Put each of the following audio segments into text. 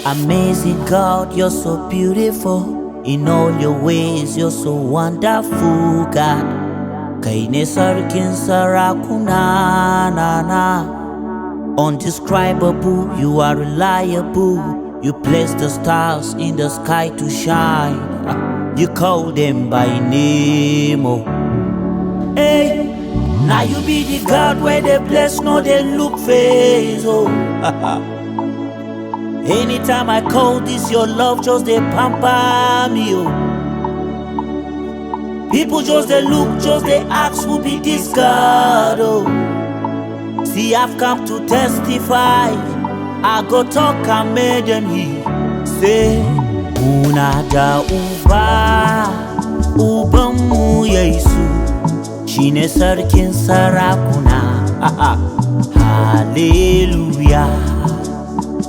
Amazing God, you're so beautiful. In all your ways, you're so wonderful, God. Kai ne sarkin sarakuna na na. Undescribable, you are reliable. You place the stars in the sky to shine. You call them by name, oh. Hey, now you be the God where they bless, no they look face, oh. Anytime I call this, your love just they pamper me, oh. People just they look, just they ask who be this God, oh. See, I've come to testify. I go talk and made them hear. Say, Unada uba, ubamu Yesu, shine sarkin sarakuna. Hallelujah.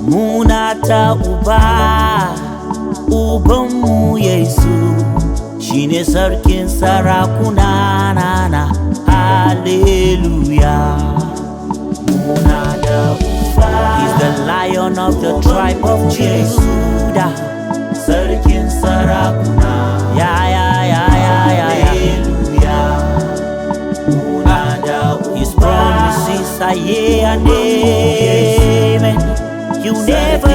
Munata uba, ubamu Yesu, shine sarkin sarakuna na na. Hallelujah. He's the Lion of the tribe of Judah. Sarkin Sarakuna. His promises are yea and amen. You never